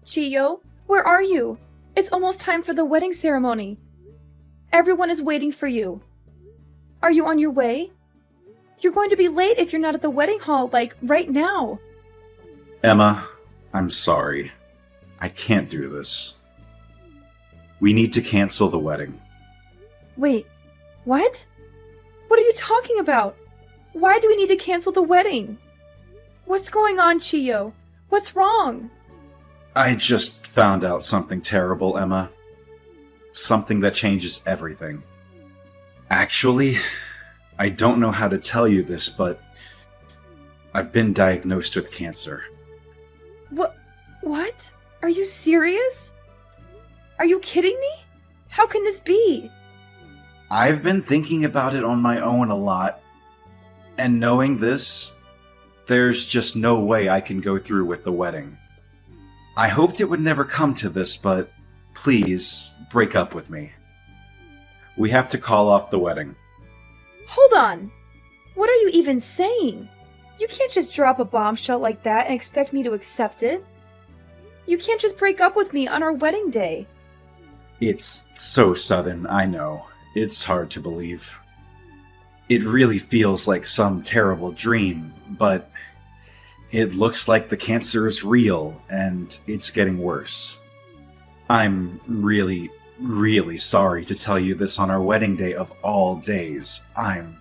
Chiyo, where are you? It's almost time for the wedding ceremony. Everyone is waiting for you. Are you on your way? You're going to be late if you're not at the wedding hall, like, right now. Emma, I'm sorry. I can't do this. We need to cancel the wedding. Wait, what? What are you talking about? Why do we need to cancel the wedding? What's going on, Chiyo? What's wrong? I just found out something terrible, Emma. Something that changes everything. Actually, I don't know how to tell you this, but I've been diagnosed with cancer. What? Are you serious? Are you kidding me? How can this be? I've been thinking about it on my own a lot, and knowing this, there's just no way I can go through with the wedding. I hoped it would never come to this, but please, break up with me. We have to call off the wedding. Hold on! What are you even saying? You can't just drop a bombshell like that and expect me to accept it. You can't just break up with me on our wedding day. It's so sudden, I know. It's hard to believe. It really feels like some terrible dream, but it looks like the cancer is real, and it's getting worse. I'm really, really sorry to tell you this on our wedding day of all days. I'm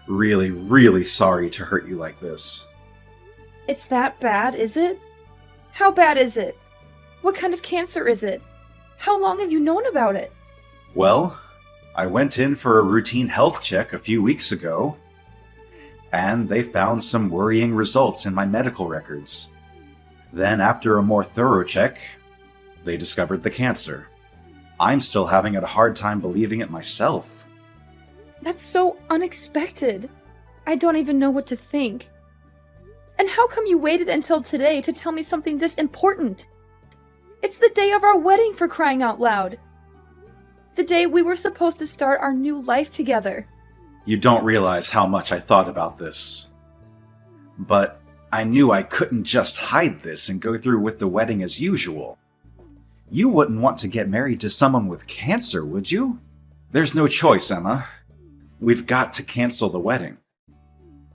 really, really sorry to hurt you like this. It's that bad, is it? How bad is it? What kind of cancer is it? How long have you known about it? Well, I went in for a routine health check a few weeks ago, and they found some worrying results in my medical records. Then, after a more thorough check, they discovered the cancer. I'm still having a hard time believing it myself. That's so unexpected. I don't even know what to think. And how come you waited until today to tell me something this important? It's the day of our wedding, for crying out loud. The day we were supposed to start our new life together. You don't realize how much I thought about this. But I knew I couldn't just hide this and go through with the wedding as usual. You wouldn't want to get married to someone with cancer, would you? There's no choice, Emma. We've got to cancel the wedding.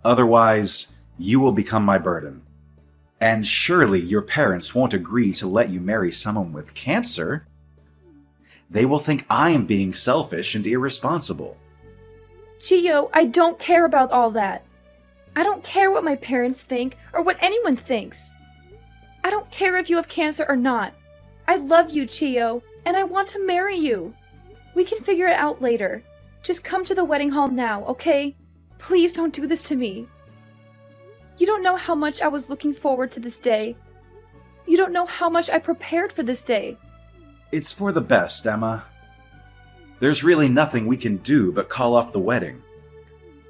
Otherwise, you will become my burden. And surely your parents won't agree to let you marry someone with cancer. They will think I am being selfish and irresponsible. Chiyo, I don't care about all that. I don't care what my parents think or what anyone thinks. I don't care if you have cancer or not. I love you, Chiyo, and I want to marry you. We can figure it out later. Just come to the wedding hall now, okay? Please don't do this to me. You don't know how much I was looking forward to this day. You don't know how much I prepared for this day. It's for the best, Emma. There's really nothing we can do but call off the wedding.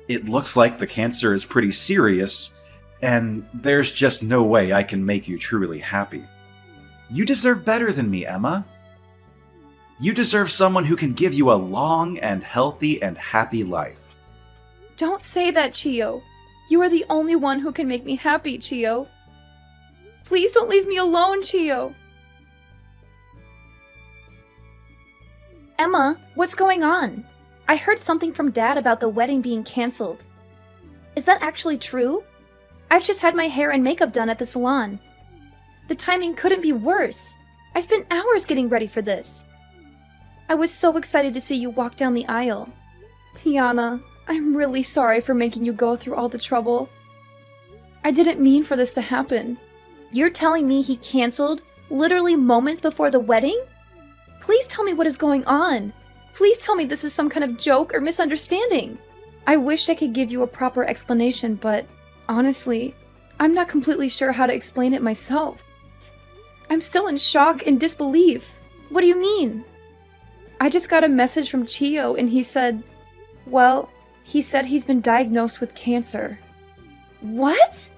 It looks like the cancer is pretty serious, and there's just no way I can make you truly happy. You deserve better than me, Emma. You deserve someone who can give you a long and healthy and happy life. Don't say that, Chiyo. You are the only one who can make me happy, Chiyo. Please don't leave me alone, Chiyo. Emma, what's going on? I heard something from Dad about the wedding being canceled. Is that actually true? I've just had my hair and makeup done at the salon. The timing couldn't be worse. I spent hours getting ready for this. I was so excited to see you walk down the aisle. Tiana, I'm really sorry for making you go through all the trouble. I didn't mean for this to happen. You're telling me he canceled literally moments before the wedding? Please tell me what is going on. Please tell me this is some kind of joke or misunderstanding. I wish I could give you a proper explanation, but honestly, I'm not completely sure how to explain it myself. I'm still in shock and disbelief. What do you mean? I just got a message from Chiyo and he said he's been diagnosed with cancer. What?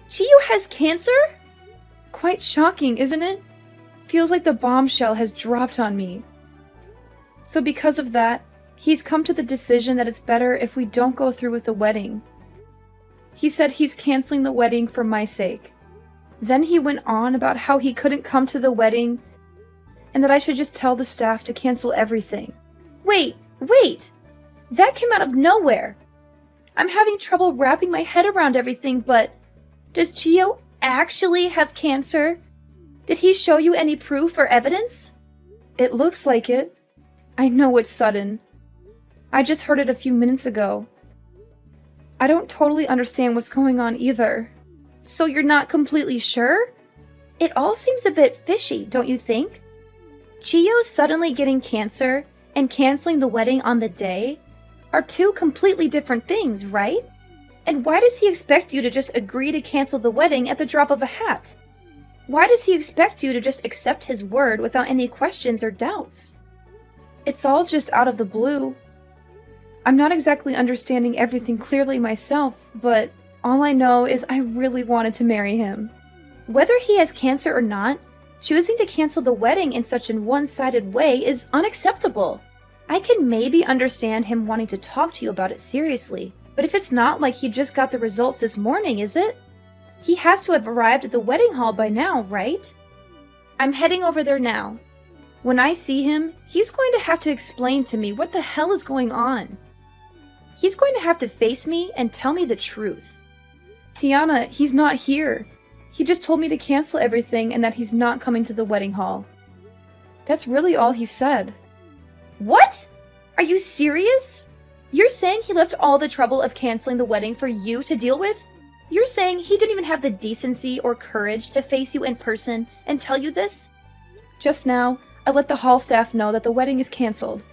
Chiyo has cancer? Quite shocking, isn't it? Feels like the bombshell has dropped on me. So because of that, he's come to the decision that it's better if we don't go through with the wedding. He said he's canceling the wedding for my sake. Then he went on about how he couldn't come to the wedding and that I should just tell the staff to cancel everything. Wait! That came out of nowhere! I'm having trouble wrapping my head around everything, but does Chio actually have cancer? Did he show you any proof or evidence? It looks like it. I know it's sudden. I just heard it a few minutes ago. I don't totally understand what's going on either. So you're not completely sure? It all seems a bit fishy, don't you think? Chio suddenly getting cancer and canceling the wedding on the day are two completely different things, right? And why does he expect you to just agree to cancel the wedding at the drop of a hat? Why does he expect you to just accept his word without any questions or doubts? It's all just out of the blue. I'm not exactly understanding everything clearly myself, but all I know is I really wanted to marry him. Whether he has cancer or not, choosing to cancel the wedding in such a one-sided way is unacceptable. I can maybe understand him wanting to talk to you about it seriously, but if it's not like he just got the results this morning, is it? He has to have arrived at the wedding hall by now, right? I'm heading over there now. When I see him, he's going to have to explain to me what the hell is going on. He's going to have to face me and tell me the truth. Tiana, he's not here. He just told me to cancel everything and that he's not coming to the wedding hall. That's really all he said. What? Are you serious? You're saying he left all the trouble of canceling the wedding for you to deal with? You're saying he didn't even have the decency or courage to face you in person and tell you this? Just now, I let the hall staff know that the wedding is canceled,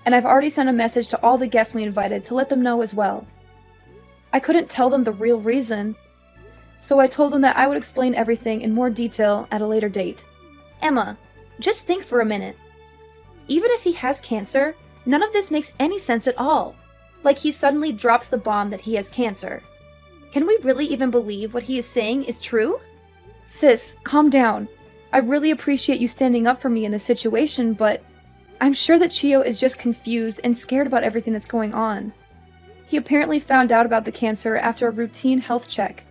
and I've already sent a message to all the guests we invited to let them know as well. I couldn't tell them the real reason, so I told them that I would explain everything in more detail at a later date. Emma, just think for a minute. Even if he has cancer, none of this makes any sense at all. Like he suddenly drops the bomb that he has cancer. Can we really even believe what he is saying is true? Sis, calm down. I really appreciate you standing up for me in this situation, but I'm sure that Chio is just confused and scared about everything that's going on. He apparently found out about the cancer after a routine health check.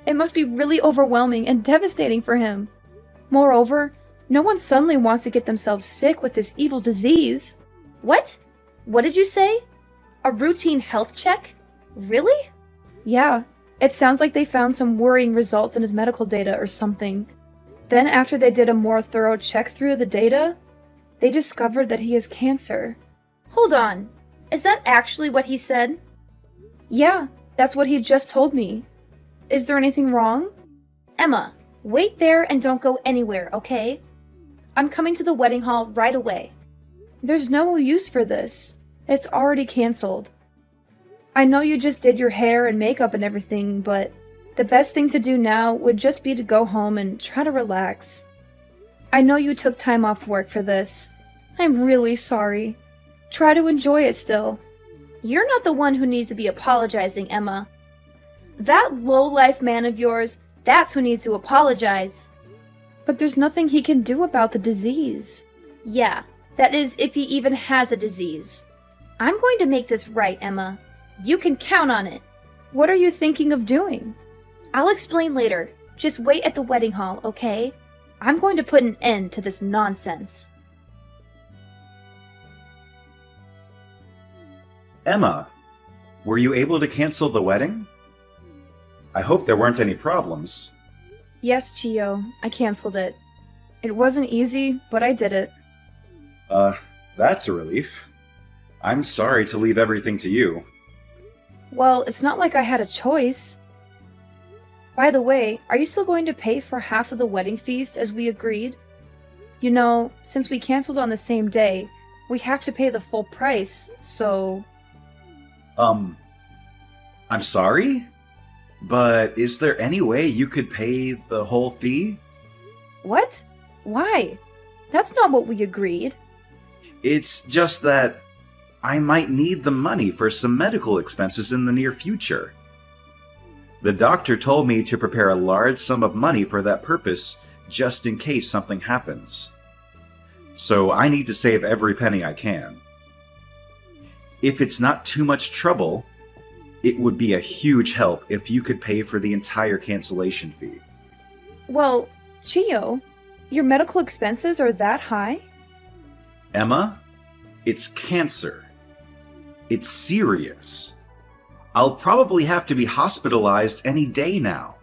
It must be really overwhelming and devastating for him. Moreover, no one suddenly wants to get themselves sick with this evil disease. What? What did you say? A routine health check? Really? Yeah, it sounds like they found some worrying results in his medical data or something. Then after they did a more thorough check through the data, they discovered that he has cancer. Hold on, is that actually what he said? Yeah, that's what he just told me. Is there anything wrong? Emma, wait there and don't go anywhere, okay? I'm coming to the wedding hall right away. There's no use for this. It's already canceled. I know you just did your hair and makeup and everything, but the best thing to do now would just be to go home and try to relax. I know you took time off work for this. I'm really sorry. Try to enjoy it still. You're not the one who needs to be apologizing, Emma. That low-life man of yours, that's who needs to apologize. But there's nothing he can do about the disease. Yeah, that is if he even has a disease. I'm going to make this right, Emma. You can count on it. What are you thinking of doing? I'll explain later. Just wait at the wedding hall, okay? I'm going to put an end to this nonsense. Emma, were you able to cancel the wedding? I hope there weren't any problems. Yes, Chio, I canceled it. It wasn't easy, but I did it. That's a relief. I'm sorry to leave everything to you. Well, it's not like I had a choice. By the way, are you still going to pay for half of the wedding feast as we agreed? You know, since we canceled on the same day, we have to pay the full price, so... I'm sorry? But is there any way you could pay the whole fee? What? Why? That's not what we agreed. It's just that I might need the money for some medical expenses in the near future. The doctor told me to prepare a large sum of money for that purpose, just in case something happens. So I need to save every penny I can. If it's not too much trouble, it would be a huge help if you could pay for the entire cancellation fee. Well, Chio, your medical expenses are that high? Emma, it's cancer. It's serious. I'll probably have to be hospitalized any day now.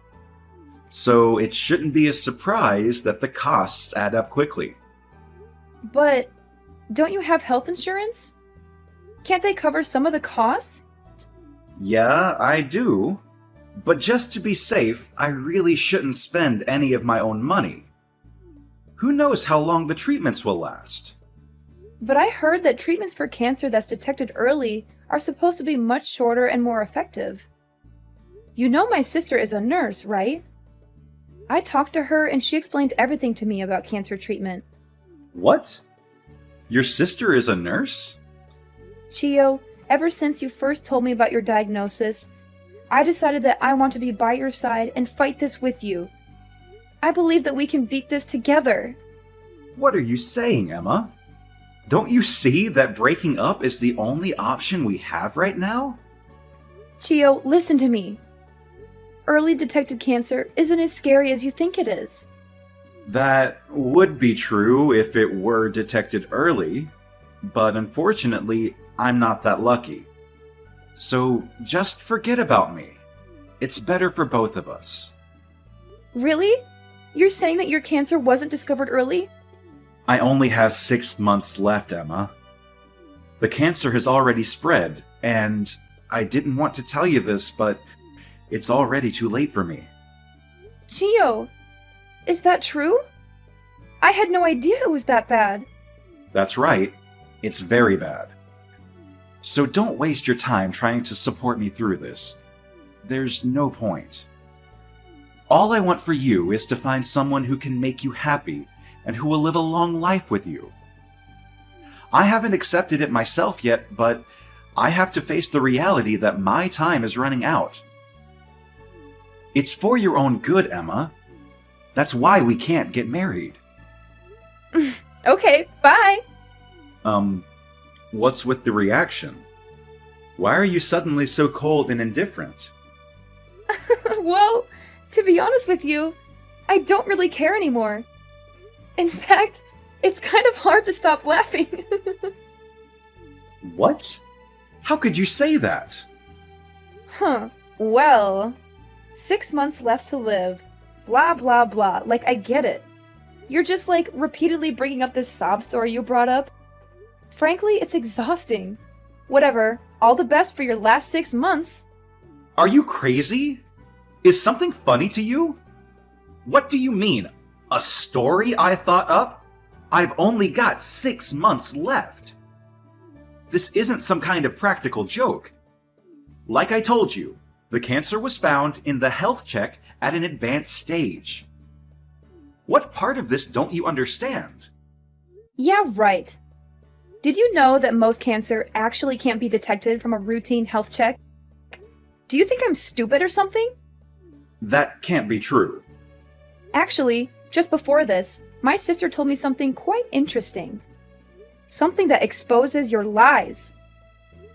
So it shouldn't be a surprise that the costs add up quickly. But don't you have health insurance? Can't they cover some of the costs? Yeah, I do. But just to be safe, I really shouldn't spend any of my own money. Who knows how long the treatments will last? But I heard that treatments for cancer that's detected early are supposed to be much shorter and more effective. You know my sister is a nurse, right? I talked to her and she explained everything to me about cancer treatment. What? Your sister is a nurse? Chio, ever since you first told me about your diagnosis, I decided that I want to be by your side and fight this with you. I believe that we can beat this together. What are you saying, Emma? Don't you see that breaking up is the only option we have right now? Chio, listen to me. Early detected cancer isn't as scary as you think it is. That would be true if it were detected early, but unfortunately, I'm not that lucky. So just forget about me. It's better for both of us. Really? You're saying that your cancer wasn't discovered early? I only have 6 months left, Emma. The cancer has already spread, and I didn't want to tell you this, but it's already too late for me. Chio, is that true? I had no idea it was that bad. That's right. It's very bad. So don't waste your time trying to support me through this. There's no point. All I want for you is to find someone who can make you happy and who will live a long life with you. I haven't accepted it myself yet, but I have to face the reality that my time is running out. It's for your own good, Emma. That's why we can't get married. Okay, bye! What's with the reaction? Why are you suddenly so cold and indifferent? Well, to be honest with you, I don't really care anymore. In fact, it's kind of hard to stop laughing. What? How could you say that? Well, 6 months left to live. Blah, blah, blah. Like, I get it. You're just, like, repeatedly bringing up this sob story you brought up. Frankly, it's exhausting. Whatever. All the best for your last 6 months. Are you crazy? Is something funny to you? What do you mean? A story I thought up? I've only got 6 months left. This isn't some kind of practical joke. Like I told you, the cancer was found in the health check at an advanced stage. What part of this don't you understand? Yeah, right. Did you know that most cancer actually can't be detected from a routine health check? Do you think I'm stupid or something? That can't be true. Actually, just before this, my sister told me something quite interesting. Something that exposes your lies.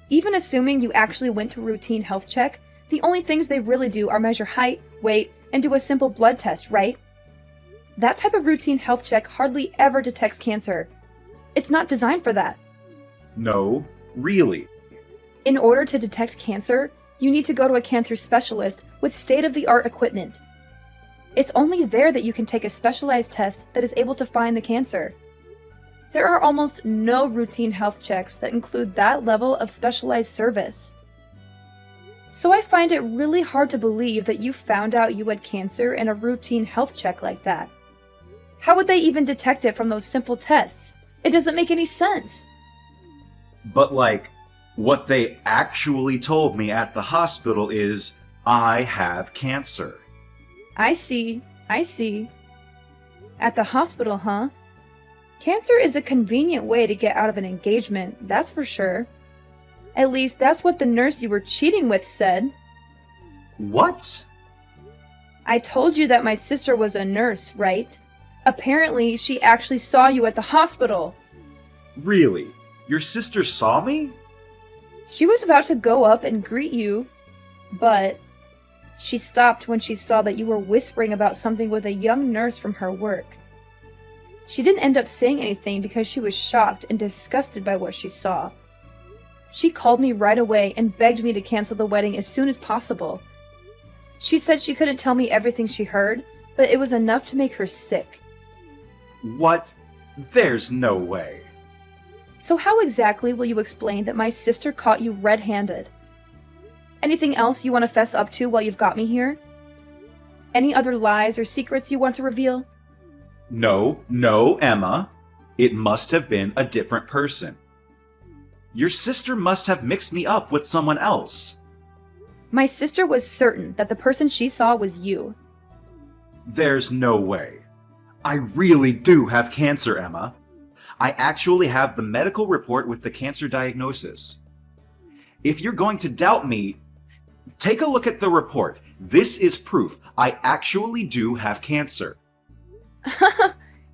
Even assuming you actually went to a routine health check, the only things they really do are measure height, weight, and do a simple blood test, right? That type of routine health check hardly ever detects cancer. It's not designed for that. No, really. In order to detect cancer, you need to go to a cancer specialist with state-of-the-art equipment. It's only there that you can take a specialized test that is able to find the cancer. There are almost no routine health checks that include that level of specialized service. So I find it really hard to believe that you found out you had cancer in a routine health check like that. How would they even detect it from those simple tests? It doesn't make any sense. But like, what they actually told me at the hospital is, I have cancer. I see. At the hospital, huh? Cancer is a convenient way to get out of an engagement, that's for sure. At least that's what the nurse you were cheating with said. What? I told you that my sister was a nurse, right? Apparently, she actually saw you at the hospital. Really? Your sister saw me? She was about to go up and greet you, but She stopped when she saw that you were whispering about something with a young nurse from her work. She didn't end up saying anything because she was shocked and disgusted by what she saw. She called me right away and begged me to cancel the wedding as soon as possible. She said she couldn't tell me everything she heard, but it was enough to make her sick. What? There's no way. So how exactly will you explain that my sister caught you red-handed? Anything else you want to fess up to while you've got me here? Any other lies or secrets you want to reveal? No, Emma. It must have been a different person. Your sister must have mixed me up with someone else. My sister was certain that the person she saw was you. There's no way. I really do have cancer, Emma. I actually have the medical report with the cancer diagnosis. If you're going to doubt me, take a look at the report. This is proof I actually do have cancer.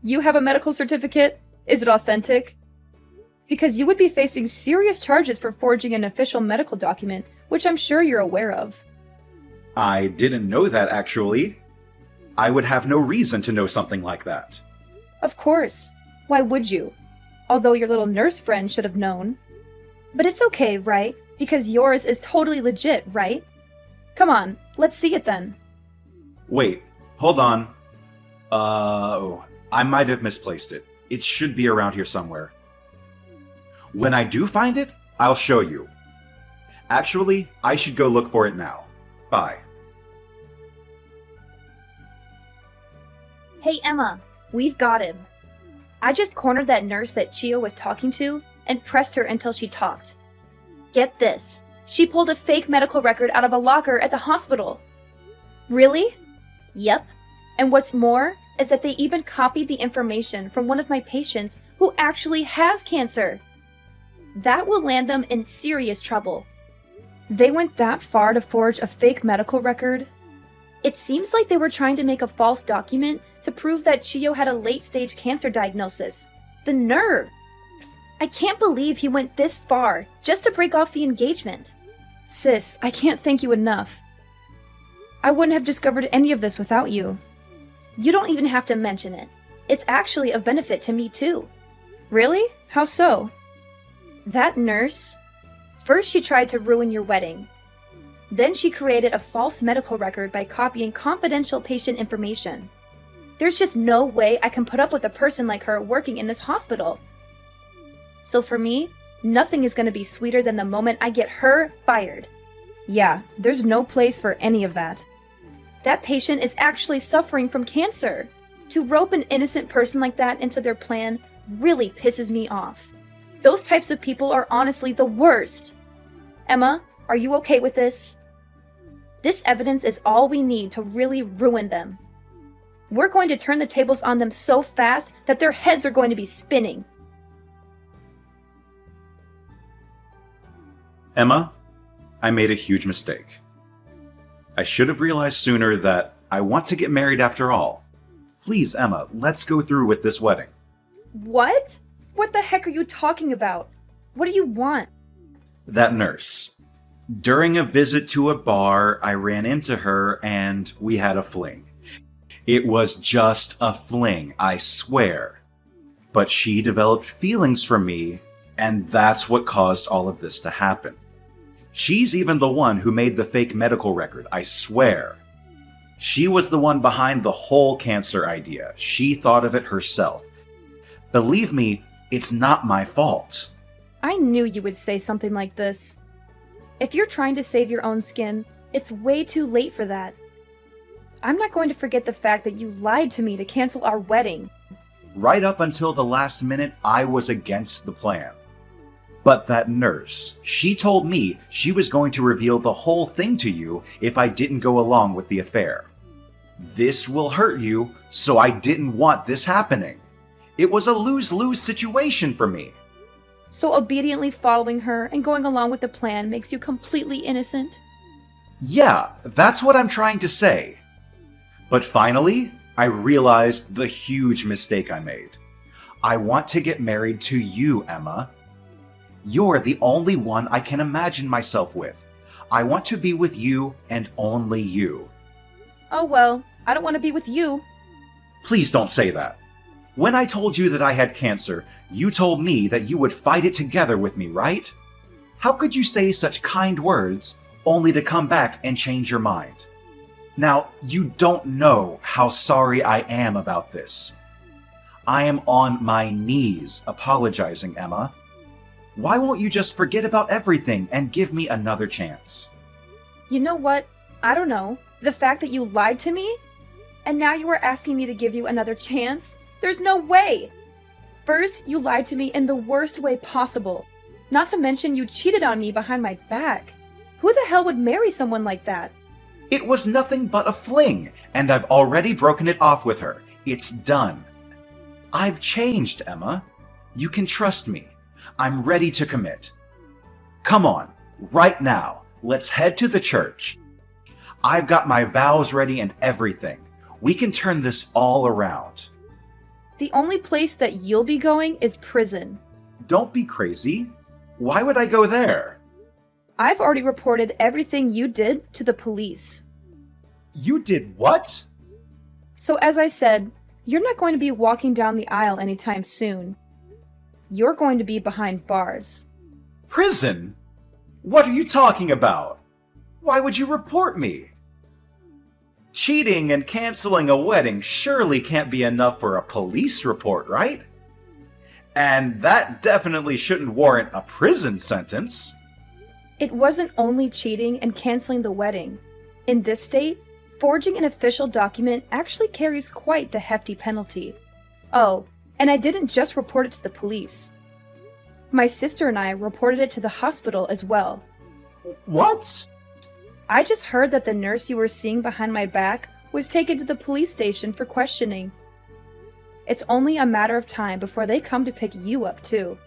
You have a medical certificate? Is it authentic? Because you would be facing serious charges for forging an official medical document, which I'm sure you're aware of. I didn't know that, actually. I would have no reason to know something like that. Of course. Why would you? Although your little nurse friend should have known. But it's okay, right? Because yours is totally legit, right? Come on, let's see it then. Wait, hold on. I might have misplaced it. It should be around here somewhere. When I do find it, I'll show you. Actually, I should go look for it now. Bye. Hey Emma, we've got him. I just cornered that nurse that Chio was talking to and pressed her until she talked. Get this, she pulled a fake medical record out of a locker at the hospital. Really? Yep. And what's more is that they even copied the information from one of my patients who actually has cancer. That will land them in serious trouble. They went that far to forge a fake medical record? It seems like they were trying to make a false document to prove that Chio had a late-stage cancer diagnosis. The nerve! I can't believe he went this far just to break off the engagement. Sis, I can't thank you enough. I wouldn't have discovered any of this without you. You don't even have to mention it. It's actually of benefit to me too. Really? How so? That nurse, first she tried to ruin your wedding. Then she created a false medical record by copying confidential patient information. There's just no way I can put up with a person like her working in this hospital. So for me, nothing is going to be sweeter than the moment I get her fired. Yeah, there's no place for any of that. That patient is actually suffering from cancer. To rope an innocent person like that into their plan really pisses me off. Those types of people are honestly the worst. Emma, are you okay with this? This evidence is all we need to really ruin them. We're going to turn the tables on them so fast that their heads are going to be spinning. Emma, I made a huge mistake. I should have realized sooner that I want to get married after all. Please, Emma, let's go through with this wedding. What? What the heck are you talking about? What do you want? That nurse. During a visit to a bar, I ran into her and we had a fling. It was just a fling, I swear. But she developed feelings for me, and that's what caused all of this to happen. She's even the one who made the fake medical record, I swear. She was the one behind the whole cancer idea. She thought of it herself. Believe me, it's not my fault. I knew you would say something like this. If you're trying to save your own skin, it's way too late for that. I'm not going to forget the fact that you lied to me to cancel our wedding. Right up until the last minute, I was against the plan. But that nurse, she told me she was going to reveal the whole thing to you if I didn't go along with the affair. This will hurt you, so I didn't want this happening. It was a lose-lose situation for me. So obediently following her and going along with the plan makes you completely innocent? Yeah, that's what I'm trying to say. But finally, I realized the huge mistake I made. I want to get married to you, Emma. You're the only one I can imagine myself with. I want to be with you and only you. Oh well, I don't want to be with you. Please don't say that. When I told you that I had cancer, you told me that you would fight it together with me, right? How could you say such kind words only to come back and change your mind? Now, you don't know how sorry I am about this. I am on my knees apologizing, Emma. Why won't you just forget about everything and give me another chance? You know what? I don't know. The fact that you lied to me? And now you are asking me to give you another chance? There's no way! First, you lied to me in the worst way possible. Not to mention you cheated on me behind my back. Who the hell would marry someone like that? It was nothing but a fling, and I've already broken it off with her. It's done. I've changed, Emma. You can trust me. I'm ready to commit. Come on, right now. Let's head to the church. I've got my vows ready and everything. We can turn this all around. The only place that you'll be going is prison. Don't be crazy. Why would I go there? I've already reported everything you did to the police. You did what? So as I said, you're not going to be walking down the aisle anytime soon. You're going to be behind bars. Prison? What are you talking about? Why would you report me? Cheating and canceling a wedding surely can't be enough for a police report, right? And that definitely shouldn't warrant a prison sentence. It wasn't only cheating and canceling the wedding. In this state, forging an official document actually carries quite the hefty penalty. Oh, and I didn't just report it to the police. My sister and I reported it to the hospital as well. What? I just heard that the nurse you were seeing behind my back was taken to the police station for questioning. It's only a matter of time before they come to pick you up too.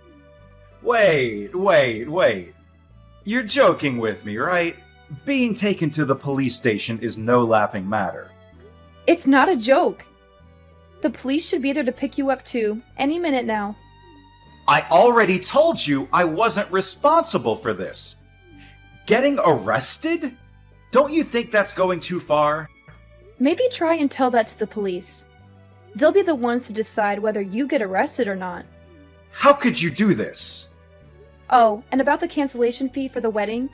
Wait. You're joking with me, right? Being taken to the police station is no laughing matter. It's not a joke. The police should be there to pick you up too, any minute now. I already told you I wasn't responsible for this. Getting arrested? Don't you think that's going too far? Maybe try and tell that to the police. They'll be the ones to decide whether you get arrested or not. How could you do this? Oh, and about the cancellation fee for the wedding?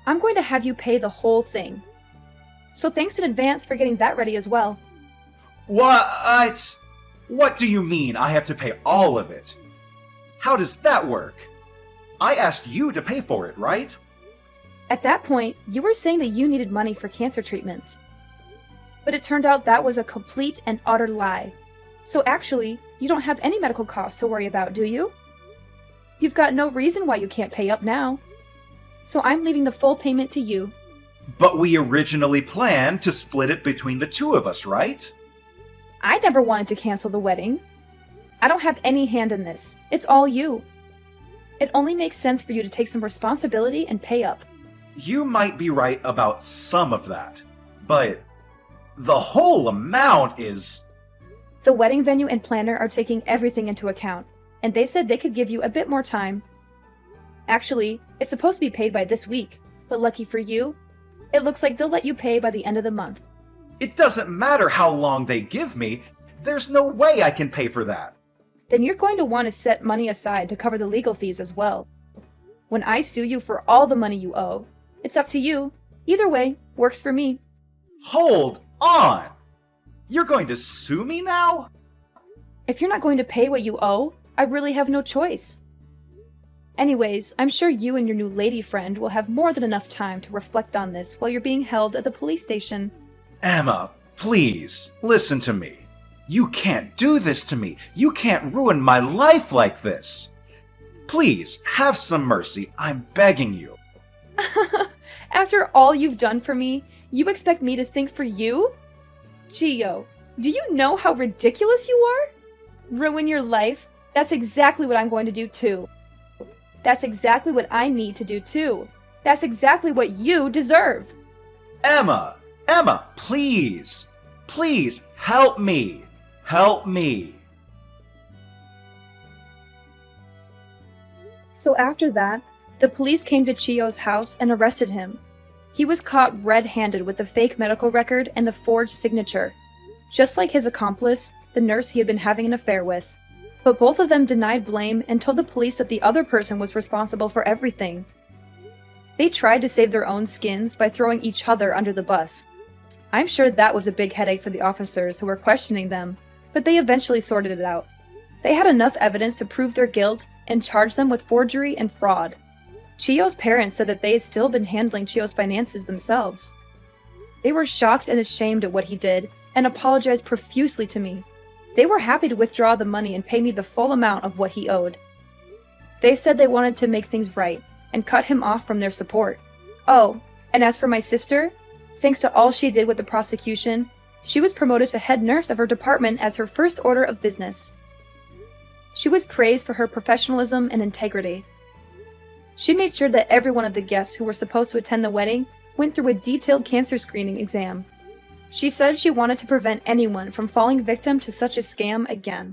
I'm going to have you pay the whole thing. So thanks in advance for getting that ready as well. What? What do you mean I have to pay all of it? How does that work? I asked you to pay for it, right? At that point, you were saying that you needed money for cancer treatments. But it turned out that was a complete and utter lie. So actually, you don't have any medical costs to worry about, do you? You've got no reason why you can't pay up now. So I'm leaving the full payment to you. But we originally planned to split it between the two of us, right? I never wanted to cancel the wedding. I don't have any hand in this. It's all you. It only makes sense for you to take some responsibility and pay up. You might be right about some of that, but the whole amount is... The wedding venue and planner are taking everything into account, and they said they could give you a bit more time. Actually, it's supposed to be paid by this week, but lucky for you, it looks like they'll let you pay by the end of the month. It doesn't matter how long they give me. There's no way I can pay for that. Then you're going to want to set money aside to cover the legal fees as well. When I sue you for all the money you owe, it's up to you. Either way, works for me. Hold on! You're going to sue me now? If you're not going to pay what you owe, I really have no choice. Anyways, I'm sure you and your new lady friend will have more than enough time to reflect on this while you're being held at the police station. Emma, please, listen to me. You can't do this to me. You can't ruin my life like this. Please, have some mercy. I'm begging you. After all you've done for me, you expect me to think for you? Chiyo, do you know how ridiculous you are? Ruin your life? That's exactly what I'm going to do too. That's exactly what I need to do too. That's exactly what you deserve. Emma, please, please help me. Help me. So after that, The police came to Chiyo's house and arrested him. He was caught red-handed with the fake medical record and the forged signature, just like his accomplice, the nurse he had been having an affair with. But both of them denied blame and told the police that the other person was responsible for everything. They tried to save their own skins by throwing each other under the bus. I'm sure that was a big headache for the officers who were questioning them, but they eventually sorted it out. They had enough evidence to prove their guilt and charge them with forgery and fraud. Chiyo's parents said that they had still been handling Chiyo's finances themselves. They were shocked and ashamed at what he did and apologized profusely to me. They were happy to withdraw the money and pay me the full amount of what he owed. They said they wanted to make things right and cut him off from their support. Oh, and as for my sister, thanks to all she did with the prosecution, she was promoted to head nurse of her department as her first order of business. She was praised for her professionalism and integrity. She made sure that every one of the guests who were supposed to attend the wedding went through a detailed cancer screening exam. She said she wanted to prevent anyone from falling victim to such a scam again.